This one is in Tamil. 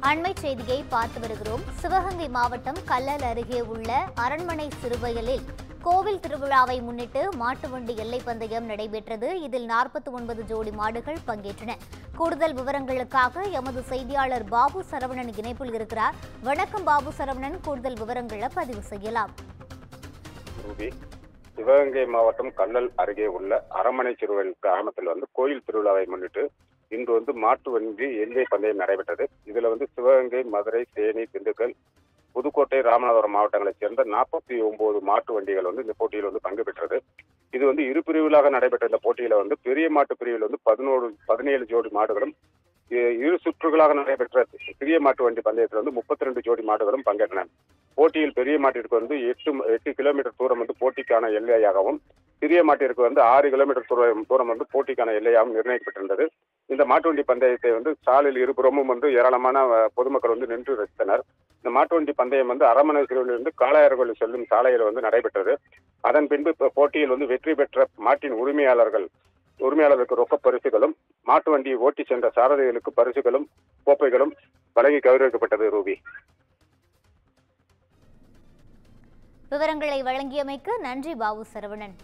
அண்மை செய்தியை பார்த்து வருகிறோம். சிவகங்கை மாவட்டம் கல்லல் அருகே உள்ள அரண்மனை சிறுவயலில் கோவில் திருவிழாவை முன்னிட்டு மாட்டு வண்டி எல்லை பந்தயம் நடைபெற்றது. இதில் 49 ஜோடி மாடுகள் பங்கேற்றன. கூடுதல் விவரங்களுக்காக எமது செய்தியாளர் பாபு சரவணன் இணைப்பில் இருக்கிறார். வணக்கம் பாபு சரவணன், கூடுதல் விவரங்களை பதிவு செய்யலாம். சிவகங்கை மாவட்டம் கல்லல் அருகே உள்ள அரண்மனை சிறுவயல் கிராமத்தில் கோயில் திருவிழாவை முன்னிட்டு இன்று மாட்டு வண்டி எல்லை பந்தயம் நடைபெற்றது. இதுல சிவகங்கை, மதுரை, தேனி, திண்டுக்கல், புதுக்கோட்டை, ராமநாதபுரம் மாவட்டங்களைச் சேர்ந்த 49 மாட்டு வண்டிகள் இந்த போட்டியில் பங்கு பெற்றது. இது இரு பிரிவுகளாக நடைபெற்ற இந்த போட்டியில பெரிய மாட்டு பிரிவில் 17 ஜோடி மாடுகளும், இரு சுற்றுகளாக நடைபெற்ற சிறிய மாட்டு வண்டி பந்தயத்தில் 32 ஜோடி மாடுகளும் பங்கேற்றன. போட்டியில் பெரிய மாட்டிற்கு 8 கிலோமீட்டர் தூரம் போட்டிக்கான எல்லையாகவும், சிறிய மாட்டிற்கு 6 கிலோமீட்டர் தூரம் போட்டிக்கான எல்லையாகவும் நிர்ணயிக்கப்பட்டிருந்தது. இந்த மாட்டு வண்டி பந்தயத்தை சாலையில் இருபுறமும் ஏராளமான பொதுமக்கள் நின்று ரசித்தனர். இந்த மாட்டு வண்டி பந்தயம் அரண்மனை சிறுவயிலிருந்து காளையார்கோவில் செல்லும் சாலையில் நடைபெற்றது. அதன் பின்பு போட்டியில் வெற்றி பெற்ற மாட்டின் உரிமையாளருக்கு ரொக்க பரிசுகளும், மாட்டு வண்டியை ஓட்டி சென்ற சாரதிகளுக்கு பரிசுகளும் கோப்பைகளும் வழங்கி கௌரவிக்கப்பட்டது. ரூபி, விவரங்களை வழங்கியமைக்கு நன்றி பாபு சரவணன்.